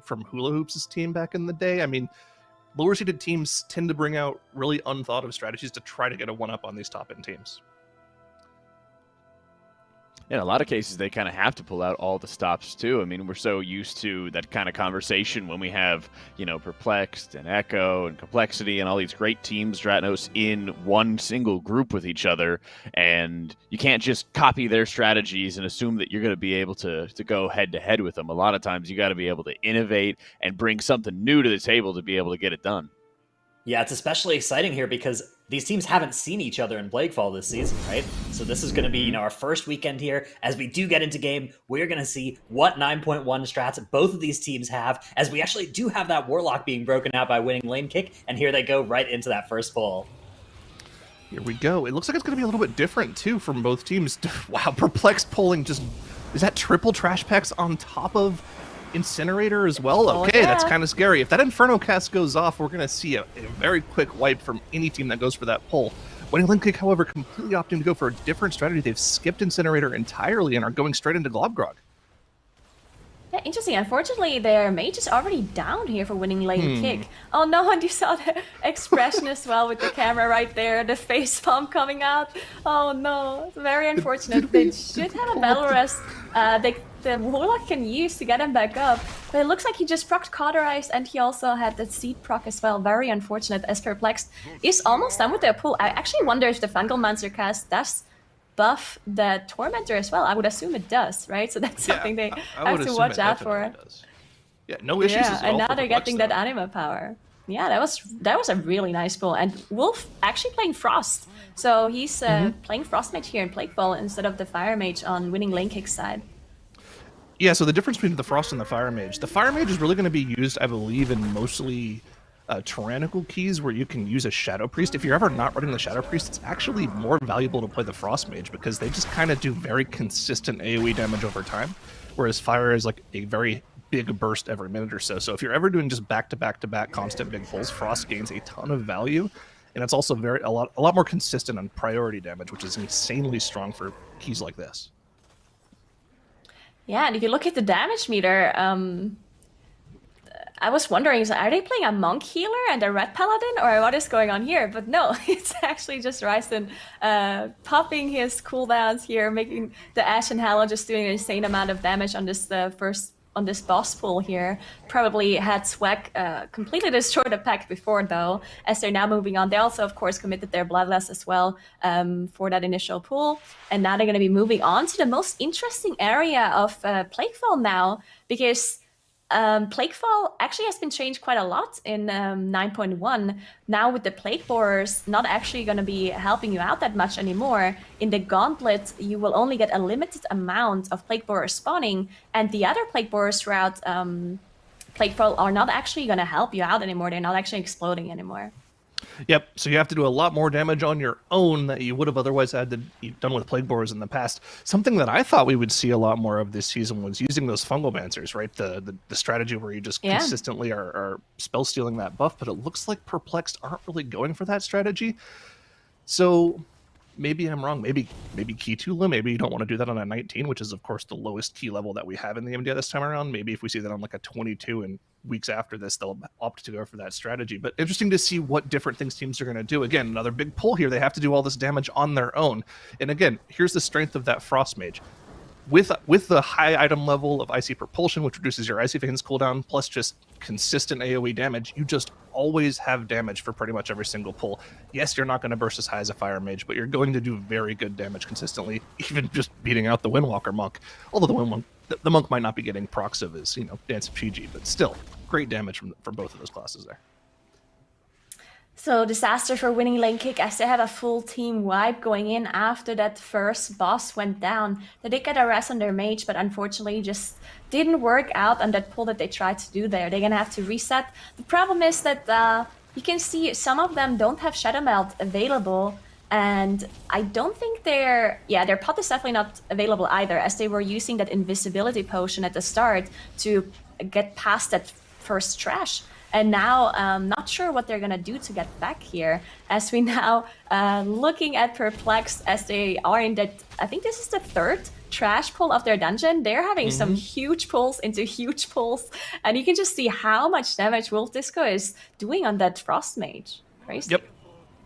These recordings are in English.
from Hula Hoops' team back in the day. I mean, lower seeded teams tend to bring out really unthought of strategies to try to get a one-up on these top-end teams. In a lot of cases, they kind of have to pull out all the stops, too. I mean, we're so used to that kind of conversation when we have, Perplexed and Echo and Complexity and all these great teams, Dratnos, in one single group with each other. And you can't just copy their strategies and assume that you're going to be able to go head-to-head with them. A lot of times, you got to be able to innovate and bring something new to the table to be able to get it done. Yeah, it's especially exciting here because these teams haven't seen each other in PLAGUEFALL this season, right? So this is going to be, our first weekend here. As we do get into game, we're going to see what 9.1 strats both of these teams have, as we actually do have that Warlock being broken out by winning lane kick, and here they go right into that first pull. Here we go. It looks like it's going to be a little bit different, too, from both teams. Wow, Perplexed pulling just... Is that triple trash packs on top of Incinerator as well? Okay, that's kind of scary. If that Inferno cast goes off, we're going to see a very quick wipe from any team that goes for that pull. Winning lane kick, however, completely opting to go for a different strategy. They've skipped Incinerator entirely and are going straight into Globgrog. Yeah, interesting. Unfortunately, their mage is already down here for winning lane kick. Oh no, and you saw the expression as well with the camera right there, the face palm coming out. Oh no, it's very unfortunate. They should have a battle rest the Warlock can use to get him back up. But it looks like he just procced Cauterized, and he also had the Seed proc as well. Very unfortunate, as Perplexed is almost done with their pull. I actually wonder if the Fungalmancer cast does buff the Tormentor as well. I would assume it does, right? So that's something they have to watch out for. Yeah, no issues as well. And now they're getting that anima power. Yeah, that was a really nice pull. And Wolf actually playing Frost. So he's playing Frost Mage here in PLAGUEFALL instead of the Fire Mage on winning lane kick side. Yeah, so the difference between the Frost and the Fire Mage. The Fire Mage is really going to be used, I believe, in mostly tyrannical keys where you can use a Shadow Priest. If you're ever not running the Shadow Priest, it's actually more valuable to play the Frost Mage because they just kind of do very consistent AoE damage over time, whereas Fire is like a very big burst every minute or so. So if you're ever doing just back-to-back-to-back constant big pulls, Frost gains a ton of value, and it's also a lot more consistent on priority damage, which is insanely strong for keys like this. Yeah, and if you look at the damage meter, I was wondering, are they playing a Monk Healer and a Red Paladin, or what is going on here? But no, it's actually just Ryzen popping his cooldowns here, making the Ash and Hallow just doing an insane amount of damage on this on this boss pool here. Probably had Swag completely destroyed the pack before, though, as they're now moving on. They also, of course, committed their Bloodlust as well for that initial pool. And now they're going to be moving on to the most interesting area of PLAGUEFALL now, because PLAGUEFALL actually has been changed quite a lot in 9.1. Now with the Plague Borers not actually going to be helping you out that much anymore. In the Gauntlet, you will only get a limited amount of Plague Borers spawning, and the other Plague Borers throughout PLAGUEFALL are not actually going to help you out anymore. They're not actually exploding anymore. Yep, so you have to do a lot more damage on your own that you would have otherwise had to done with Plague Borers in the past. Something that I thought we would see a lot more of this season was using those Fungalmancers, right? The strategy where you just consistently are spell stealing that buff, but it looks like Perplexed aren't really going for that strategy. So maybe I'm wrong. Maybe Key Tula, maybe you don't want to do that on a 19, which is of course the lowest key level that we have in the MDI this time around. Maybe if we see that on like a 22 and weeks after this, they'll opt to go for that strategy. But interesting to see what different things teams are going to do. Again, another big pull here. They have to do all this damage on their own. And again, here's the strength of that Frost Mage. With the high item level of Icy Propulsion, which reduces your Icy Veins cooldown, plus just consistent AoE damage, you just always have damage for pretty much every single pull. Yes, you're not going to burst as high as a Fire Mage, but you're going to do very good damage consistently, even just beating out the Windwalker Monk. Although the Monk might not be getting procs of his, Dance of Chi-Ji, but still, great damage from both of those classes there. So disaster for winning lane kick, as they have a full team wipe going in after that first boss went down. They did get a rest on their mage, but unfortunately just didn't work out on that pull that they tried to do there. They're gonna have to reset. The problem is that you can see some of them don't have Shadow Melt available, and I don't think their pot is definitely not available either, as they were using that invisibility potion at the start to get past that first trash. And now, not sure what they're going to do to get back here, as we now looking at Perplexed, as they are in that, I think this is the third trash pull of their dungeon, they're having some huge pulls into huge pulls, and you can just see how much damage Wolf Disco is doing on that Frost Mage. Crazy. Yep.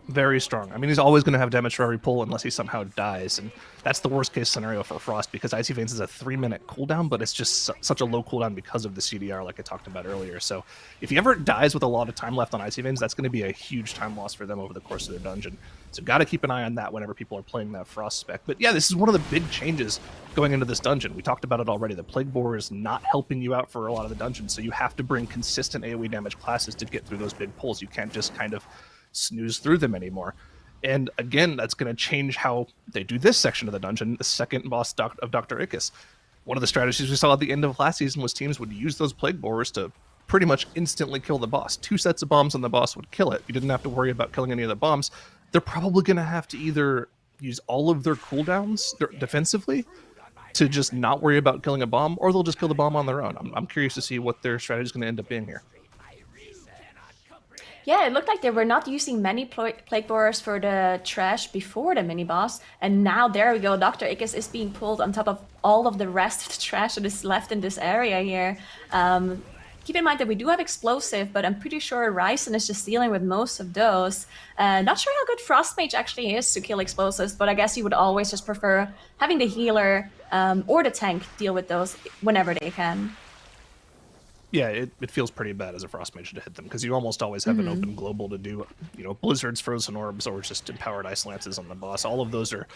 Very strong. I mean, he's always going to have damage for every pull unless he somehow dies, and that's the worst case scenario for Frost because Icy Veins is a 3-minute cooldown, but it's just such a low cooldown because of the CDR, like I talked about earlier. So if he ever dies with a lot of time left on Icy Veins, that's going to be a huge time loss for them over the course of their dungeon. So got to keep an eye on that whenever people are playing that Frost spec. But yeah, this is one of the big changes going into this dungeon. We talked about it already. The Plague Boar is not helping you out for a lot of the dungeons, so you have to bring consistent AoE damage classes to get through those big pulls. You can't just kind of snooze through them anymore. And again, that's going to change how they do this section of the dungeon, the second boss of Dr. Ickes. One of the strategies we saw at the end of last season was teams would use those Plague Borers to pretty much instantly kill the boss. 2 sets of bombs on the boss would kill it. You didn't have to worry about killing any of the bombs. They're probably going to have to either use all of their cooldowns defensively to just not worry about killing a bomb, or they'll just kill the bomb on their own. I'm curious to see what their strategy is going to end up being here. Yeah, it looked like they were not using many Plague Borers for the trash before the mini-boss, and now there we go, Dr. Ickes is being pulled on top of all of the rest of the trash that is left in this area here. Keep in mind that we do have Explosive, but I'm pretty sure Ryzen is just dealing with most of those. Not sure how good Frost Mage actually is to kill Explosives, but I guess you would always just prefer having the healer or the tank deal with those whenever they can. Yeah, it feels pretty bad as a Frost Mage to hit them, because you almost always have an open global to do, Blizzards, Frozen Orbs, or just Empowered Ice Lances on the boss. All of those are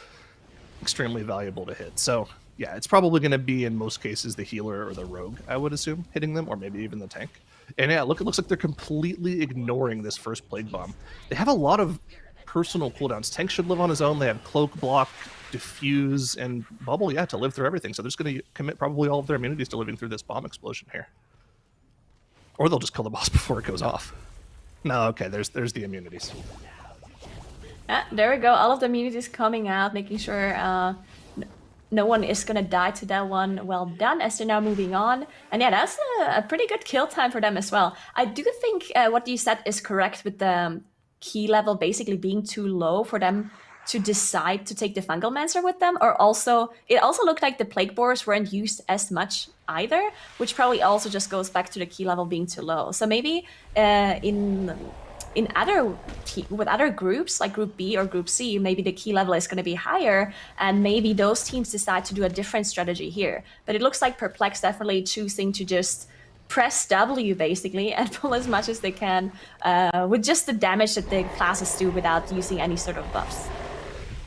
extremely valuable to hit. So, yeah, it's probably going to be, in most cases, the healer or the rogue, I would assume, hitting them, or maybe even the tank. And yeah, look, it looks like they're completely ignoring this first Plague Bomb. They have a lot of personal cooldowns. Tank should live on his own. They have Cloak, Block, Diffuse, and Bubble, to live through everything. So they're just going to commit probably all of their immunities to living through this bomb explosion here. Or they'll just kill the boss before it goes off. No, okay, there's the immunities. There we go, all of the immunities coming out, making sure no one is gonna die to that one. Well done, as they're now moving on. And yeah, that's a pretty good kill time for them as well. I do think what you said is correct with the key level basically being too low for them to decide to take the Fungalmancer with them, or also, it also looked like the Plague Borers weren't used as much either, which probably also just goes back to the key level being too low. So maybe with other groups, like Group B or Group C, maybe the key level is going to be higher, and maybe those teams decide to do a different strategy here. But it looks like Perplexed definitely choosing to just press W basically and pull as much as they can with just the damage that the classes do without using any sort of buffs.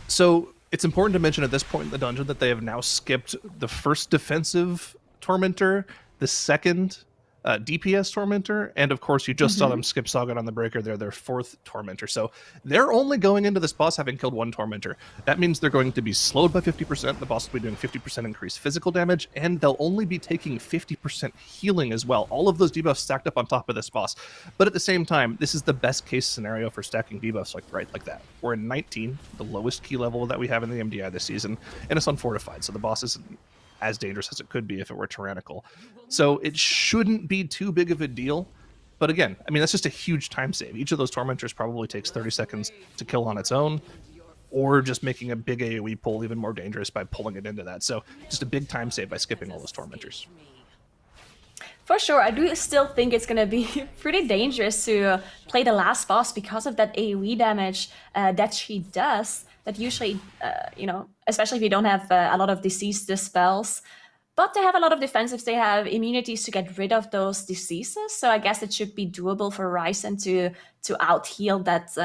So it's important to mention at this point in the dungeon that they have now skipped the first defensive Tormentor, the second DPS Tormentor, and of course you just saw them skip Saga on the Breaker. They're their 4th Tormentor. So they're only going into this boss having killed 1 Tormentor. That means they're going to be slowed by 50%. The boss will be doing 50% increased physical damage, and they'll only be taking 50% healing as well. All of those debuffs stacked up on top of this boss. But at the same time, this is the best case scenario for stacking debuffs like that. We're in 19, the lowest key level that we have in the MDI this season, and it's unfortified, so the boss isn't as dangerous as it could be if it were tyrannical. So it shouldn't be too big of a deal. But again, I mean, that's just a huge time save. Each of those Tormentors probably takes 30 seconds to kill on its own, or just making a big AoE pull even more dangerous by pulling it into that. So just a big time save by skipping all those Tormentors. For sure, I do still think it's going to be pretty dangerous to play the last boss because of that AoE damage that she does. That usually, especially if you don't have a lot of disease dispels, but they have a lot of defensives. They have immunities to get rid of those diseases. So I guess it should be doable for Ryzen to out-heal that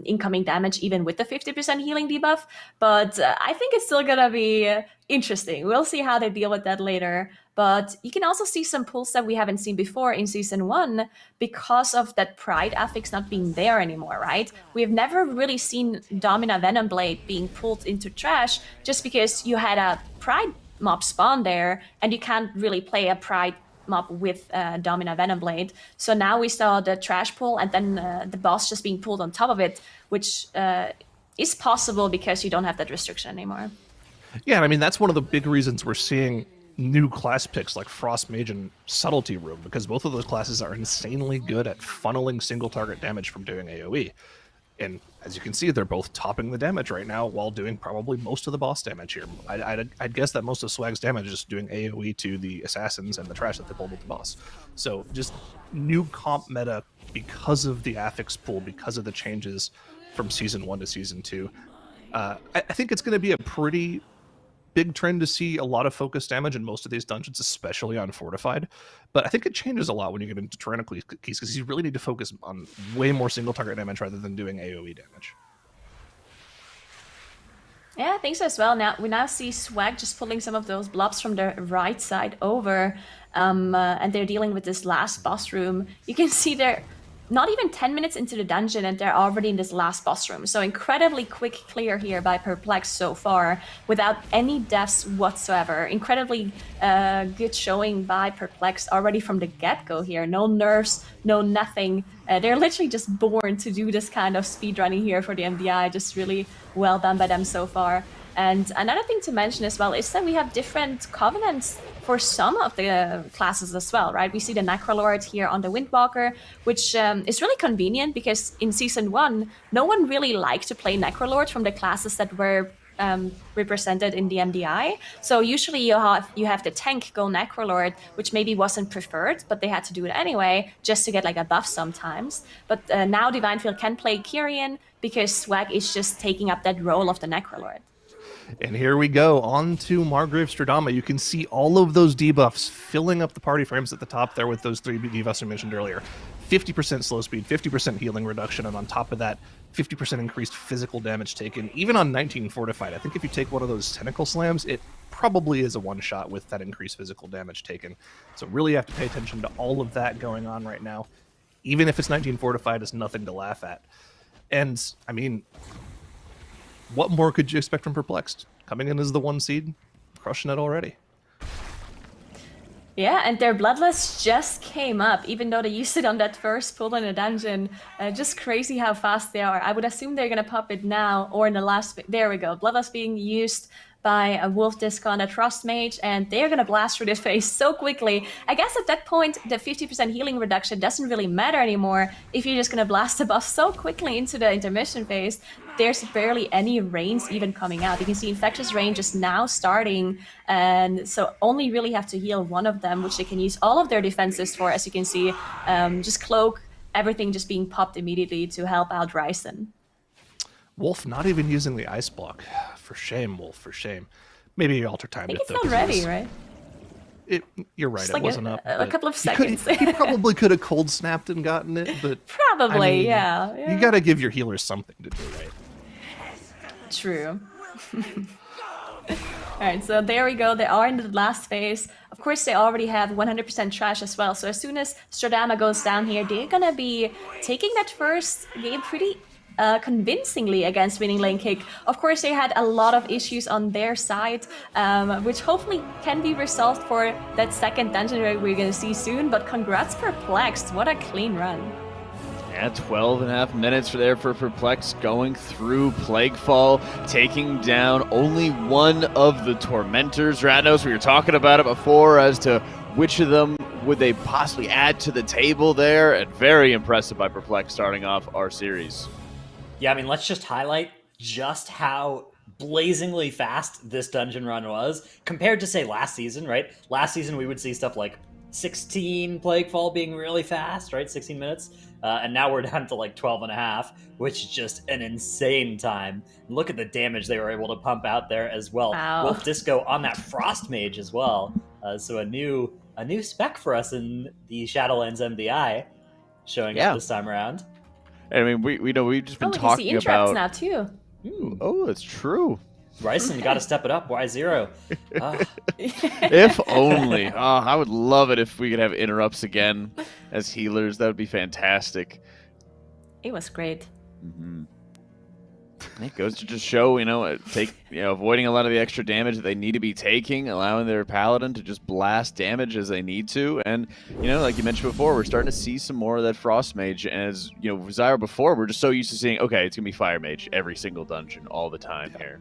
incoming damage, even with the 50% healing debuff. But I think it's still going to be interesting. We'll see how they deal with that later. But you can also see some pulls that we haven't seen before in Season 1 because of that Pride affix not being there anymore, right? We've never really seen Domina Venomblade being pulled into trash just because you had a Pride mob spawn there and you can't really play a Pride mob with Domina Venomblade. So now we saw the trash pull and then the boss just being pulled on top of it, which is possible because you don't have that restriction anymore. Yeah, I mean, that's one of the big reasons we're seeing new class picks like Frost Mage and Subtlety Room, because both of those classes are insanely good at funneling single target damage from doing AoE. And as you can see, they're both topping the damage right now while doing probably most of the boss damage here. I'd guess that most of Swag's damage is doing AoE to the assassins and the trash that they pulled with the boss. So just new comp meta because of the affix pool, because of the changes from Season 1 to Season 2. I think it's going to be a pretty big trend to see a lot of focus damage in most of these dungeons, especially on Fortified. But I think it changes a lot when you get into Tyrannical Keys, because you really need to focus on way more single target damage rather than doing AoE damage. Yeah, I think so as well. Now we see Swag just pulling some of those blobs from the right side over, and they're dealing with this last boss room. You can see they're not even 10 minutes into the dungeon and they're already in this last boss room. So incredibly quick clear here by Perplexed so far without any deaths whatsoever. Incredibly good showing by Perplexed already from the get-go here. No nerfs, no nothing. They're literally just born to do this kind of speedrunning here for the MDI. Just really well done by them so far. And another thing to mention as well is that we have different covenants for some of the classes as well, right? We see the Necrolord here on the Windwalker, which is really convenient because in Season 1, no one really liked to play Necrolord from the classes that were represented in the MDI. So usually you have the tank go Necrolord, which maybe wasn't preferred, but they had to do it anyway, just to get like a buff sometimes. But now Divine Field can play Kyrian because Swag is just taking up that role of the Necrolord. And here we go, on to Margrave Stradama. You can see all of those debuffs filling up the party frames at the top there with those 3 debuffs I mentioned earlier. 50% slow speed, 50% healing reduction, and on top of that, 50% increased physical damage taken, even on 19 Fortified. I think if you take one of those Tentacle Slams, it probably is a one-shot with that increased physical damage taken. So really have to pay attention to all of that going on right now. Even if it's 19 Fortified, it's nothing to laugh at. And, I mean, what more could you expect from Perplexed? Coming in as the 1 seed, crushing it already. Yeah, and their Bloodlust just came up, even though they used it on that first pull in the dungeon. Just crazy how fast they are. I would assume they're going to pop it now, or in the last... There we go. Bloodlust being used by a Wolf Disco and a Trust Mage, and they're going to blast through this phase so quickly. I guess at that point, the 50% healing reduction doesn't really matter anymore if you're just going to blast the buff so quickly into the intermission phase. There's barely any range even coming out. You can see Infectious Range is now starting, and so only really have to heal one of them, which they can use all of their defenses for, as you can see. Just Cloak, everything just being popped immediately to help out Ryzen. Wolf not even using the Ice Block. For shame, Wolf, for shame. Maybe Alter timed I think it, it's though. not ready, right? You're right, Just it like wasn't up. a couple of seconds. He probably could have cold snapped and gotten it, but... Probably, I mean, yeah. You gotta give your healers something to do, right? True. Alright, so there we go. They are in the last phase. Of course, they already have 100% trash as well. So as soon as Stradama goes down here, they're gonna be taking that first game pretty convincingly against Winning Lane Kick. Of course, they had a lot of issues on their side, which hopefully can be resolved for that second dungeon raid we're gonna see soon. But congrats, Perplexed. What a clean run. Yeah, 12.5 minutes for Perplexed, going through Plaguefall, taking down only one of the Tormentors. Ratnos, we were talking about it before as to which of them would they possibly add to the table there, and very impressive by Perplexed starting off our series. Yeah, I mean, let's just highlight just how blazingly fast this dungeon run was compared to, say, last season, right? Last season, we would see stuff like 16 Plaguefall being really fast, right? 16 minutes. And now we're down to like 12 and a half, which is just an insane time. Look at the damage they were able to pump out there as well. Wow. Wolf Disco on that Frost Mage as well. So a new spec for us in the Shadowlands MDI showing up this time around. I mean, we know we've just been we can talking see interrupts about now too. Ooh, oh, that's true. Ryzen got to step it up. Y0. If only. Oh, I would love it if we could have interrupts again as healers. That would be fantastic. It was great. Mm-hmm. It goes to just show, avoiding a lot of the extra damage that they need to be taking, allowing their paladin to just blast damage as they need to. And, like you mentioned before, we're starting to see some more of that Frost Mage. And as, Zyra before, we're just so used to seeing, okay, it's going to be Fire Mage every single dungeon all the time here.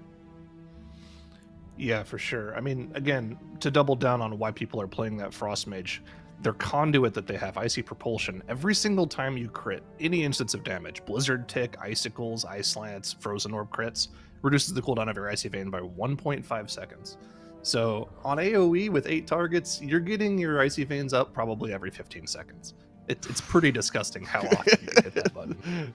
Yeah, for sure. I mean, again, to double down on why people are playing that Frost Mage, their conduit that they have, Icy Propulsion, every single time you crit any instance of damage, Blizzard Tick, Icicles, Ice Lance, Frozen Orb crits, reduces the cooldown of your Icy Vein by 1.5 seconds. So on AoE with 8 targets, you're getting your Icy Veins up probably every 15 seconds. It's pretty disgusting how often you hit that button.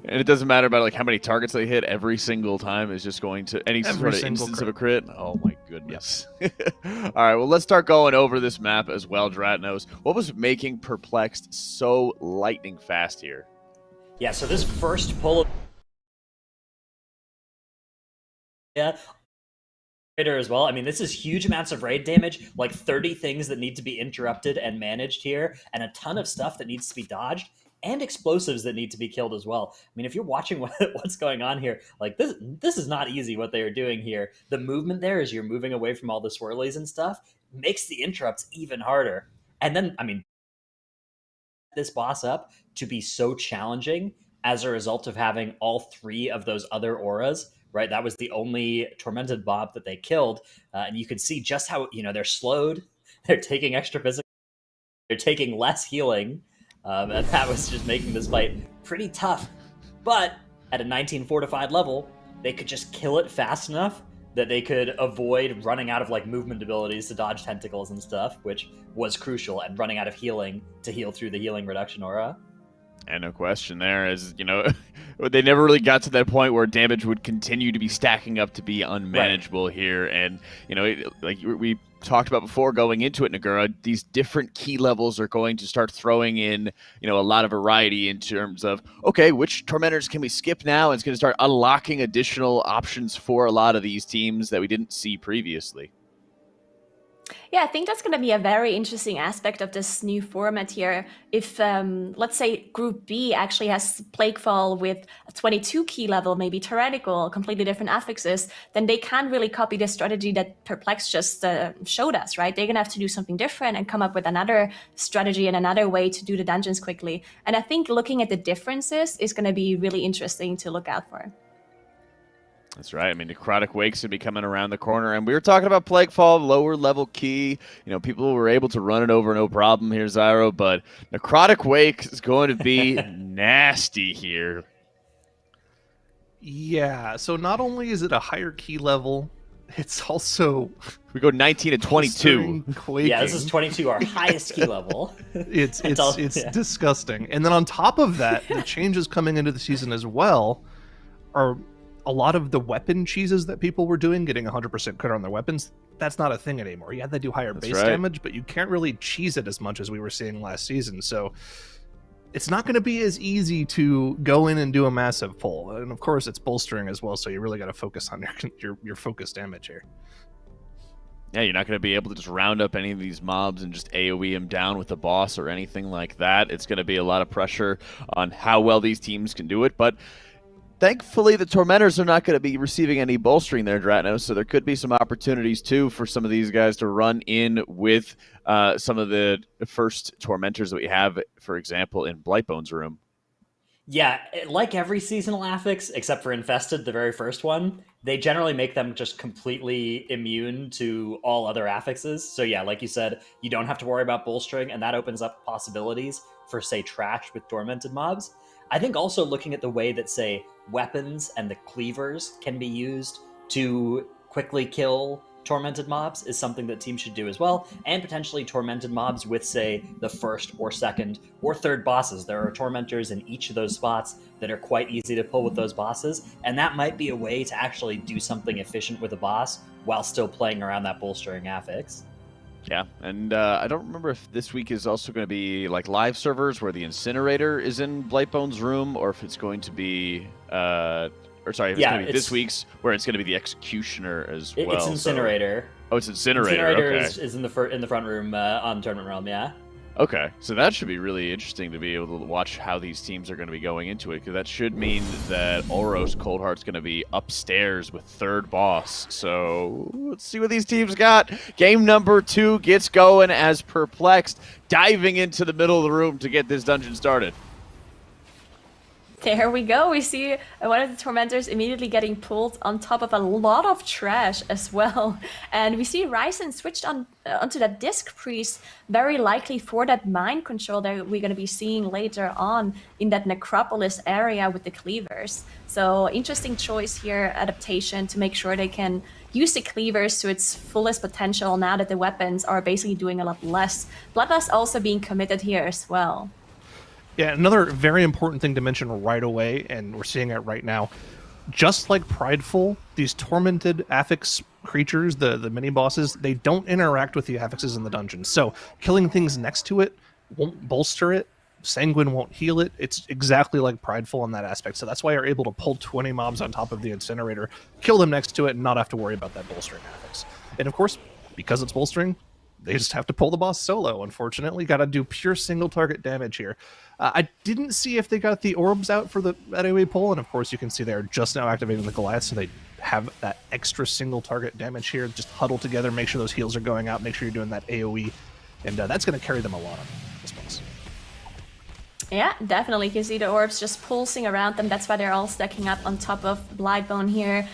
And it doesn't matter about like how many targets they hit every single time is just going to any sort of instance of a crit. Oh my goodness. Yep. All right, well, let's start going over this map as well, Dratnos. What was making Perplexed so lightning fast here? Yeah, so this first pull as well. I mean, this is huge amounts of raid damage, like 30 things that need to be interrupted and managed here, and a ton of stuff that needs to be dodged, and explosives that need to be killed as well. I mean, if you're watching what's going on here, like this is not easy what they are doing here. The movement there as you're moving away from all the swirlies and stuff makes the interrupts even harder. And then, I mean, this boss up to be so challenging as a result of having all 3 of those other auras, right? That was the only tormented mob that they killed. And you could see just how, they're slowed. They're taking extra physical. They're taking less healing. And that was just making this fight pretty tough. But at a 19 fortified level, they could just kill it fast enough that they could avoid running out of like movement abilities to dodge tentacles and stuff, which was crucial, and running out of healing to heal through the healing reduction aura. And no question there, as they never really got to that point where damage would continue to be stacking up to be unmanageable here. And like we talked about before going into it, Nagura, these different key levels are going to start throwing in a lot of variety in terms of, okay, which tormentors can we skip now? And it's going to start unlocking additional options for a lot of these teams that we didn't see previously. Yeah, I think that's going to be a very interesting aspect of this new format here. If, let's say, Group B actually has Plaguefall with a 22 key level, maybe Tyrannical, completely different affixes, then they can't really copy the strategy that Perplexed just showed us, right? They're going to have to do something different and come up with another strategy and another way to do the dungeons quickly. And I think looking at the differences is going to be really interesting to look out for. That's right. I mean, Necrotic Wake's going to be coming around the corner. And we were talking about Plaguefall, lower level key. People were able to run it over no problem here, Zyro. But Necrotic Wake is going to be nasty here. Yeah, so not only is it a higher key level, it's also... We go 19 to 22. Yeah, this is 22, our highest key level. It's disgusting. And then on top of that, the changes coming into the season as well are... a lot of the weapon cheeses that people were doing, getting 100% crit on their weapons, that's not a thing anymore. Yeah, they do higher base damage, but you can't really cheese it as much as we were seeing last season. So it's not going to be as easy to go in and do a massive pull. And of course, it's bolstering as well, so you really got to focus on your focus damage here. Yeah, you're not going to be able to just round up any of these mobs and just AoE them down with the boss or anything like that. It's going to be a lot of pressure on how well these teams can do it, but thankfully, the Tormentors are not going to be receiving any bolstering there, Dratnos, so there could be some opportunities, too, for some of these guys to run in with some of the first Tormentors that we have, for example, in Blightbone's room. Yeah, like every seasonal affix, except for Infested, the very first one, they generally make them just completely immune to all other affixes. So yeah, like you said, you don't have to worry about bolstering, and that opens up possibilities for, say, trash with Tormented mobs. I think also looking at the way that, say, weapons and the cleavers can be used to quickly kill tormented mobs is something that teams should do as well, and potentially tormented mobs with, say, the first or second or third bosses. There are tormentors in each of those spots that are quite easy to pull with those bosses, and that might be a way to actually do something efficient with a boss while still playing around that bolstering affix. Yeah, and I don't remember if this week is also going to be like live servers where the Incinerator is in Blightbone's room, or if it's going to be, if it's going to be this week's where it's going to be the Executioner as well. It's Incinerator. Oh, it's Incinerator. Incinerator Okay. is in the front room on Tournament Realm, yeah. Okay, so that should be really interesting to be able to watch how these teams are going to be going into it, because that should mean that Oros Coldheart's going to be upstairs with third boss. So let's see what these teams got. Game number 2 gets going as Perplexed, diving into the middle of the room to get this dungeon started. There we go. We see one of the Tormentors immediately getting pulled on top of a lot of trash as well. And we see Ryzen switched onto that Disc Priest, very likely for that mind control that we're going to be seeing later on in that Necropolis area with the Cleavers. So interesting choice here, adaptation, to make sure they can use the Cleavers to its fullest potential now that the weapons are basically doing a lot less. Bloodlust also being committed here as well. Yeah, another very important thing to mention right away, and we're seeing it right now, just like Prideful, these tormented affix creatures, the mini-bosses, they don't interact with the affixes in the dungeon. So killing things next to it won't bolster it, Sanguine won't heal it. It's exactly like Prideful in that aspect. So that's why you're able to pull 20 mobs on top of the Incinerator, kill them next to it, and not have to worry about that bolstering affix. And of course, because it's bolstering, they just have to pull the boss solo, unfortunately. Got to do pure single target damage here. I didn't see if they got the orbs out for the AoE pull, and of course you can see they're just now activating the Goliath, so they have that extra single target damage here. Just huddle together, make sure those heals are going out, make sure you're doing that AoE, and that's going to carry them a lot on this boss. Yeah, definitely. You can see the orbs just pulsing around them. That's why they're all stacking up on top of Blightbone here.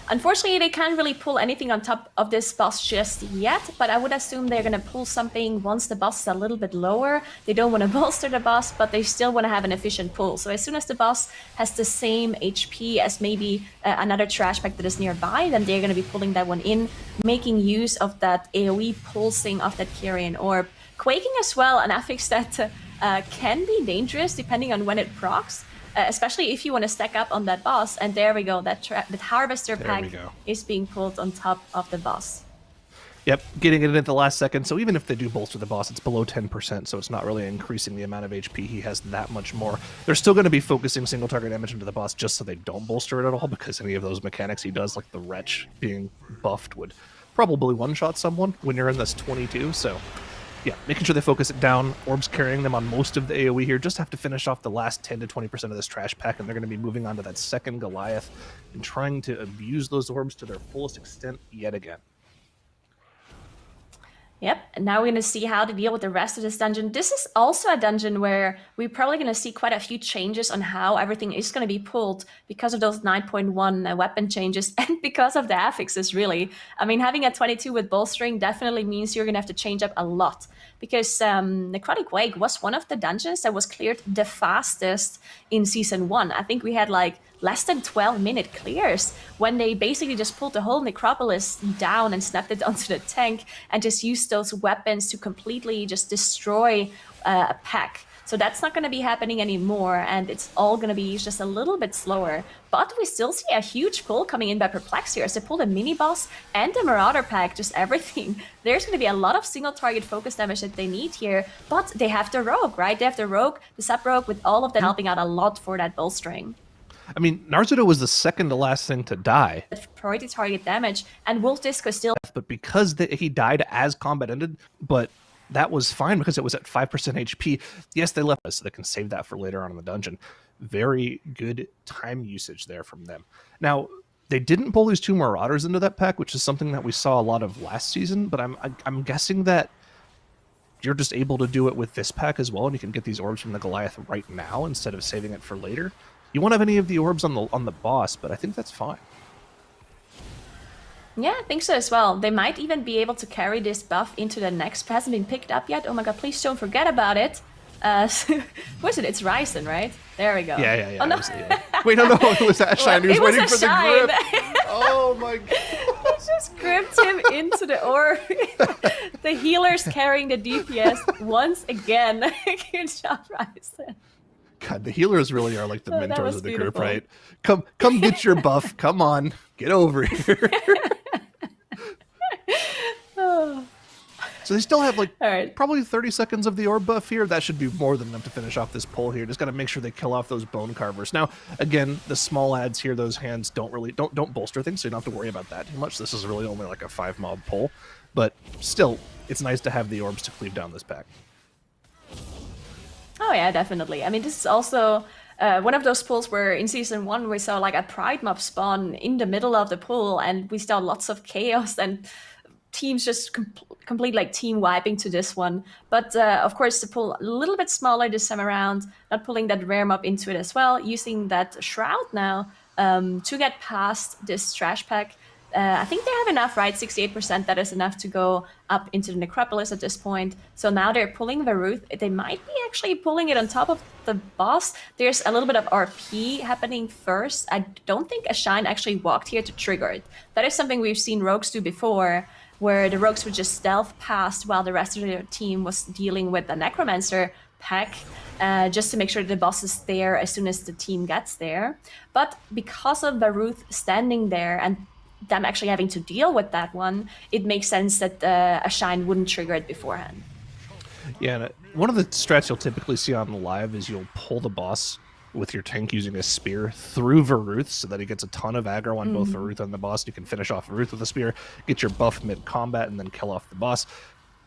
Unfortunately, they can't really pull anything on top of this boss just yet, but I would assume they're going to pull something once the boss is a little bit lower. They don't want to bolster the boss, but they still want to have an efficient pull. So as soon as the boss has the same HP as maybe another trash pack that is nearby, then they're going to be pulling that one in, making use of that AoE pulsing of that Kyrian Orb. Quaking as well, an affix that can be dangerous depending on when it procs. Especially if you want to stack up on that boss. And there we go, that Harvester pack is being pulled on top of the boss. Yep, getting it in at the last second. So even if they do bolster the boss, it's below 10%, so it's not really increasing the amount of HP. He has that much more. They're still going to be focusing single target damage into the boss just so they don't bolster it at all, because any of those mechanics he does, like the Wretch being buffed, would probably one-shot someone when you're in this 22, so... yeah, making sure they focus it down. Orbs carrying them on most of the AoE here. Just have to finish off the last 10 to 20% of this trash pack, and they're going to be moving on to that second Goliath and trying to abuse those orbs to their fullest extent yet again. Yep, and now we're going to see how to deal with the rest of this dungeon. This is also a dungeon where we're probably going to see quite a few changes on how everything is going to be pulled because of those 9.1 weapon changes and because of the affixes, really. I mean, having a 22 with bolstering definitely means you're going to have to change up a lot, because Necrotic Wake was one of the dungeons that was cleared the fastest in Season 1. I think we had like less than 12-minute clears when they basically just pulled the whole Necropolis down and snapped it onto the tank and just used those weapons to completely just destroy a pack. So that's not going to be happening anymore, and it's all going to be just a little bit slower. But we still see a huge pull coming in by Perplexed here. As they pull the mini-boss and the Marauder pack, just everything. There's going to be a lot of single-target focus damage that they need here, but they have the Rogue, right? They have the Rogue, the Sub-Rogue, with all of them helping out a lot for that bolstering. I mean, Narzuto was the second to last thing to die. Priority target damage, and Wolf Disco still... but because he died as combat ended, but that was fine because it was at 5% HP. Yes, they left us so they can save that for later on in the dungeon. Very good time usage there from them. Now, they didn't pull these two Marauders into that pack, which is something that we saw a lot of last season, but I'm guessing that you're just able to do it with this pack as well, and you can get these orbs from the Goliath right now instead of saving it for later. You won't have any of the orbs on the boss, but I think that's fine. Yeah, I think so as well. They might even be able to carry this buff into the next. It hasn't been picked up yet. Oh my god, please don't forget about it. Who is it? It's Ryzen, right? There we go. Yeah. Oh, no. Wait, no, it was Ashine. He was waiting for Shine. the grip. Oh my god. I just gripped him into the orb. The healer's carrying the DPS once again. Good job, Ryzen. God, the healers really are like the mentors of the beautiful. group, right? Come get your buff. Come on, get over here. So they still have like probably 30 seconds of the orb buff here. That should be more than enough to finish off this pull here. Just got to make sure they kill off those bone carvers. Now, again, the small adds here, those hands don't bolster things, so you don't have to worry about that too much. This is really only like a 5 mob pull, but still, it's nice to have the orbs to cleave down this pack. Oh yeah, definitely. I mean, this is also one of those pulls where in Season 1 we saw like a Pride mob spawn in the middle of the pool, and we saw lots of chaos and teams just complete like team wiping to this one. But of course, to pull a little bit smaller this time around, not pulling that rare mob into it as well, using that shroud now to get past this trash pack. I think they have enough, right? 68%, that is enough to go up into the Necropolis at this point. So now they're pulling the Ruth. They might be actually pulling it on top of the boss. There's a little bit of RP happening first. I don't think Ashine actually walked here to trigger it. That is something we've seen rogues do before, where the rogues would just stealth past while the rest of their team was dealing with the Necromancer pack, just to make sure the boss is there as soon as the team gets there. But because of the Ruth standing there and them actually having to deal with that one, it makes sense that a Shine wouldn't trigger it beforehand. Yeah, and one of the strats you'll typically see on live is you'll pull the boss with your tank using a spear through Varuth so that he gets a ton of aggro on both Varuth and the boss. You can finish off Varuth with a spear, get your buff mid-combat, and then kill off the boss.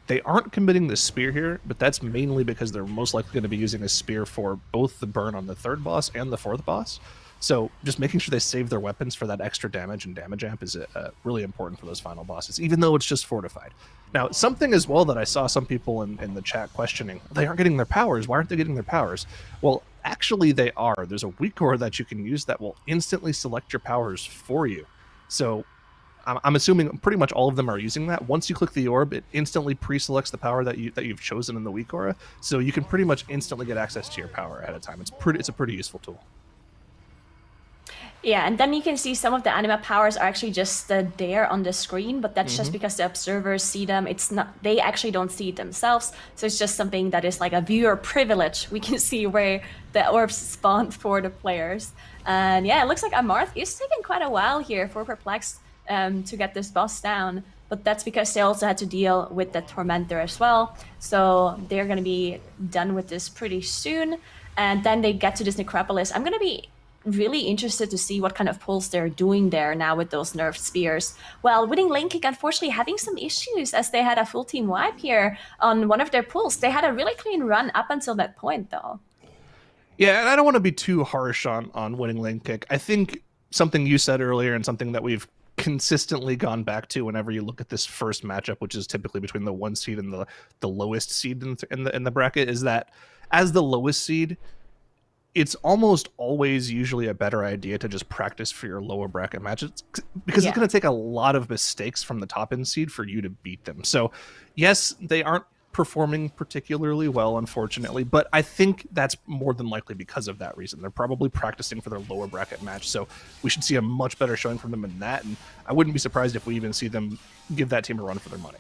They aren't committing the spear here, but that's mainly because they're most likely going to be using a spear for both the burn on the third boss and the fourth boss. So just making sure they save their weapons for that extra damage and damage amp is really important for those final bosses, even though it's just fortified. Now, something as well that I saw some people in the chat questioning, they aren't getting their powers. Why aren't they getting their powers? Well, actually they are. There's a weak ore that you can use that will instantly select your powers for you. So I'm assuming pretty much all of them are using that. Once you click the orb, it instantly pre-selects the power that you've chosen in the weak aura. So you can pretty much instantly get access to your power ahead of time. It's a pretty useful tool. Yeah, and then you can see some of the anima powers are actually just there on the screen, but that's just because the observers see them. It's not, they actually don't see it themselves, so it's just something that is like a viewer privilege. We can see where the orbs spawned for the players. And yeah, it looks like Amarth is taking quite a while here for Perplexed to get this boss down, but that's because they also had to deal with the Tormentor as well. So they're going to be done with this pretty soon, and then they get to this Necropolis. I'm going to be really interested to see what kind of pulls they're doing there now with those nerfed spears. Well, winning lane kick unfortunately having some issues as they had a full team wipe here on one of their pulls. They had a really clean run up until that point though. Yeah, and I don't want to be too harsh on winning lane kick. I think something you said earlier and something that we've consistently gone back to whenever you look at this first matchup, which is typically between the 1 seed and the lowest seed in the bracket, is that as the lowest seed, it's almost always usually a better idea to just practice for your lower bracket matches because it's going to take a lot of mistakes from the top end seed for you to beat them. So yes, they aren't performing particularly well, unfortunately, but I think that's more than likely because of that reason. They're probably practicing for their lower bracket match, so we should see a much better showing from them in that, and I wouldn't be surprised if we even see them give that team a run for their money.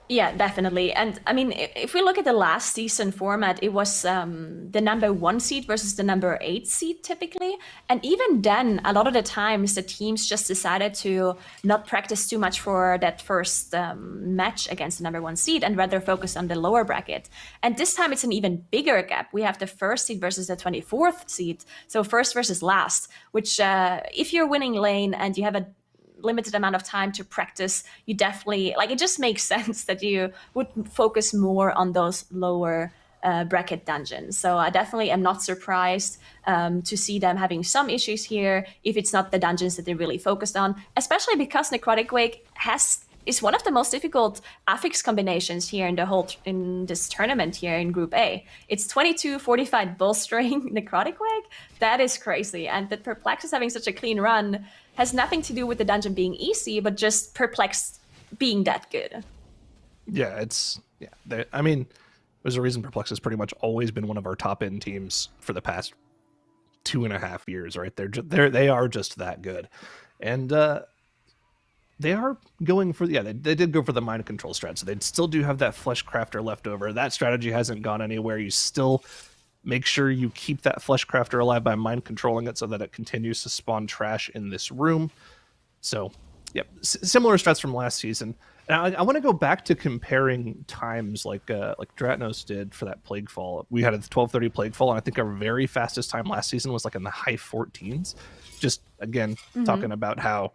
Yeah, definitely. And I mean, if we look at the last season format, it was the number 1 seed versus the number 8 seed typically. And even then, a lot of the times, the teams just decided to not practice too much for that first match against the number 1 seed and rather focus on the lower bracket. And this time, it's an even bigger gap. We have the 1st seed versus the 24th seed. So first versus last, which if you're winning lane and you have a limited amount of time to practice, you definitely, like, it just makes sense that you would focus more on those lower bracket dungeons. So I definitely am not surprised to see them having some issues here if it's not the dungeons that they really focused on, especially because Necrotic Wake is one of the most difficult affix combinations here in this tournament here in Group A. It's 22 fortified bolstering Necrotic Wake. That is crazy. And that Perplexed is having such a clean run has nothing to do with the dungeon being easy, but just Perplexed being that good. Yeah, I mean, there's a reason Perplexed has pretty much always been one of our top end teams for the past 2.5 years, right? They are just that good. And they are going for, they did go for the mind control strat, so they still do have that flesh crafter left over. That strategy hasn't gone anywhere. You still make sure you keep that flesh crafter alive by mind controlling it so that it continues to spawn trash in this room. So, yep, similar strats from last season. And I want to go back to comparing times like Dratnos did for that Plaguefall. We had a 12:30 Plaguefall, and I think our very fastest time last season was like in the high 14s. Just, again, talking about how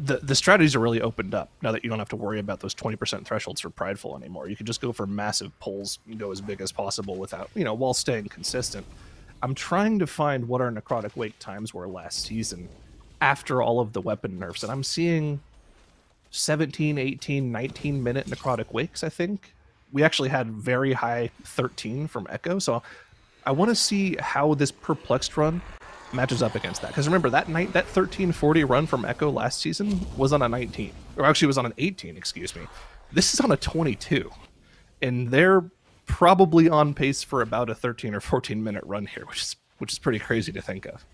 the strategies are really opened up now that you don't have to worry about those 20% thresholds for Prideful anymore. You can just go for massive pulls and go as big as possible without, while staying consistent. I'm trying to find what our Necrotic Wake times were last season after all of the weapon nerfs, and I'm seeing 17, 18, 19-minute Necrotic Wakes, I think. We actually had very high 13 from Echo, so I want to see how this Perplexed run matches up against that. Because remember, that 1340 run from Echo last season was on a 19. Or actually, it was on an 18, excuse me. This is on a 22. And they're probably on pace for about a 13 or 14-minute run here, which is pretty crazy to think of.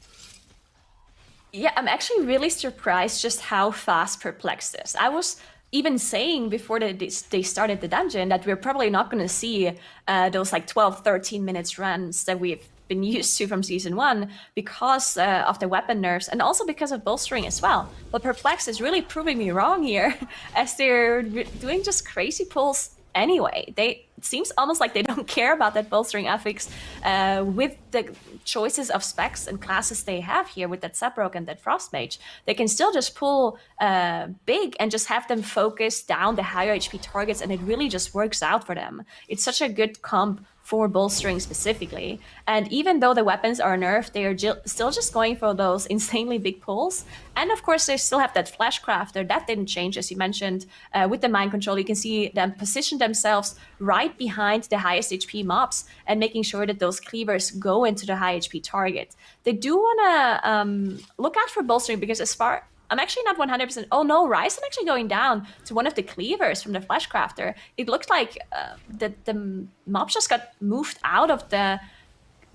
Yeah, I'm actually really surprised just how fast Perplexed is. I was even saying before they started the dungeon that we're probably not going to see those like 12, 13 minutes runs that we've been used to from Season 1 because of the weapon nerfs and also because of bolstering as well. But Perplexed is really proving me wrong here as they're doing just crazy pulls anyway. It seems almost like they don't care about that bolstering affix with the choices of specs and classes they have here with that Subrogue and that Frostmage. They can still just pull big and just have them focus down the higher HP targets, and it really just works out for them. It's such a good comp for bolstering specifically. And even though the weapons are nerfed, they are still just going for those insanely big pulls. And of course, they still have that Flashcrafter. That didn't change, as you mentioned. With the Mind Control, you can see them position themselves right behind the highest HP mobs and making sure that those cleavers go into the high HP target. They do want to look out for bolstering because I'm actually not 100%. Oh no, Ryzen actually going down to one of the cleavers from the Flashcrafter. It looked like the mobs just got moved out of the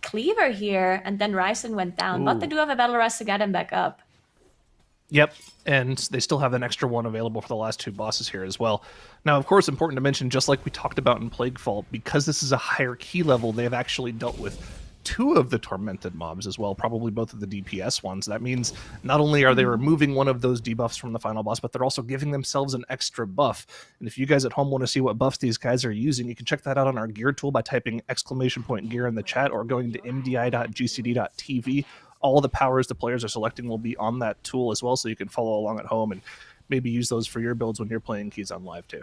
cleaver here, and then Ryzen went down. Ooh. But they do have a battle rest to get him back up. Yep, and they still have an extra one available for the last two bosses here as well. Now, of course, important to mention, just like we talked about in PLAGUEFALL, because this is a higher key level, they have actually dealt with two of the tormented mobs as well, probably both of the DPS ones. That means not only are they removing one of those debuffs from the final boss, but they're also giving themselves an extra buff. And if you guys at home want to see what buffs these guys are using, you can check that out on our gear tool by typing !gear in the chat or going to mdi.gcd.tv. All the powers the players are selecting will be on that tool as well, so you can follow along at home and maybe use those for your builds when you're playing Keys on Live too.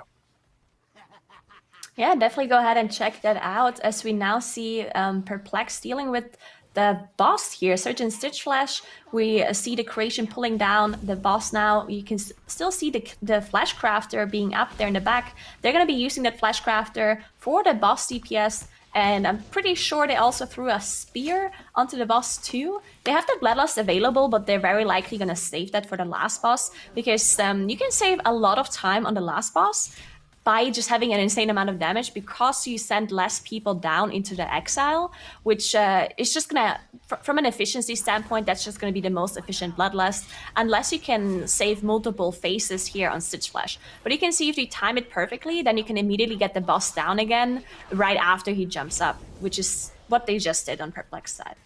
Yeah, definitely go ahead and check that out as we now see Perplexed dealing with the boss here, Surgeon Stitch Flash. We see the Creation pulling down the boss now. You can still see the Flashcrafter being up there in the back. They're going to be using that Flashcrafter for the boss DPS, and I'm pretty sure they also threw a spear onto the boss too. They have the Bloodlust available, but they're very likely going to save that for the last boss because you can save a lot of time on the last boss by just having an insane amount of damage because you send less people down into the exile, which is just gonna, from an efficiency standpoint, that's just gonna be the most efficient Bloodlust, unless you can save multiple phases here on Stitch Flash. But you can see if you time it perfectly, then you can immediately get the boss down again right after he jumps up, which is what they just did on Perplexed side.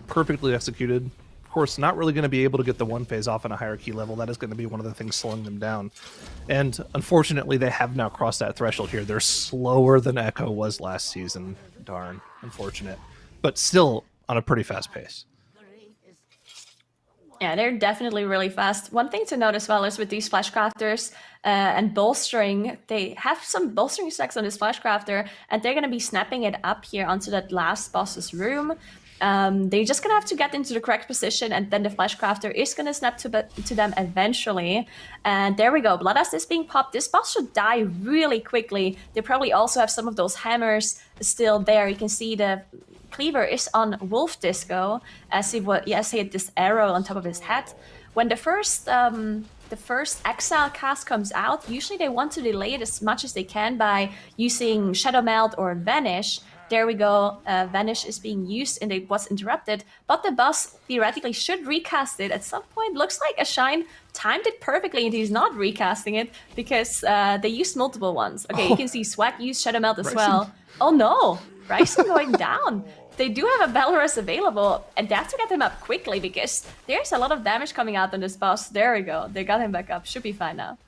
Perfectly executed. Of course, not really going to be able to get the one phase off on a higher key level. That is going to be one of the things slowing them down. And unfortunately, they have now crossed that threshold here. They're slower than Echo was last season. Darn, unfortunate. But still on a pretty fast pace. Yeah, they're definitely really fast. One thing to note as well is with these Flashcrafters and bolstering, they have some bolstering stacks on this Flashcrafter, and they're going to be snapping it up here onto that last boss's room. They're just gonna have to get into the correct position, and then the Flashcrafter is gonna snap to them eventually. And there we go, Bloodlust is being popped. This boss should die really quickly. They probably also have some of those hammers still there. You can see the Cleaver is on Wolf Disco as he had this arrow on top of his head. When the first Exile cast comes out, usually they want to delay it as much as they can by using Shadow Melt or Vanish. There we go, Vanish is being used and it was interrupted, but the boss theoretically should recast it at some point. Looks like Ashine timed it perfectly and he's not recasting it because they used multiple ones. Okay, you can see Swag use Shadow Melt as well. Oh no, Ryzen going down. They do have a Belrus available and they have to get him up quickly because there's a lot of damage coming out on this boss. There we go, they got him back up, should be fine now.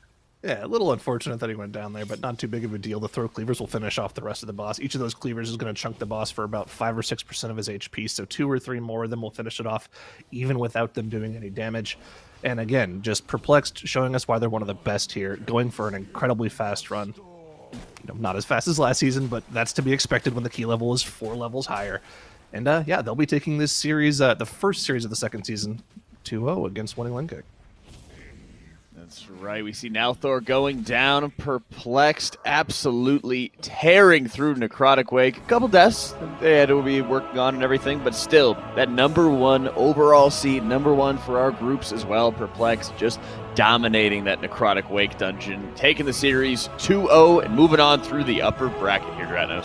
Yeah, a little unfortunate that he went down there, but not too big of a deal. The throw cleavers will finish off the rest of the boss. Each of those cleavers is going to chunk the boss for about 5 or 6% of his HP, so 2 or 3 more of them will finish it off, even without them doing any damage. And again, just Perplexed, showing us why they're one of the best here, going for an incredibly fast run. You know, not as fast as last season, but that's to be expected when the key level is 4 levels higher. And yeah, they'll be taking this series, the first series of the second season, 2-0 against Winning Lane Kick. That's right. We see now Thor going down, Perplexed, absolutely tearing through Necrotic Wake. A couple deaths they had to be working on and everything, but still, that #1 overall seed, #1 for our groups as well. Perplexed just dominating that Necrotic Wake dungeon, taking the series 2-0 and moving on through the upper bracket here, Dratnos.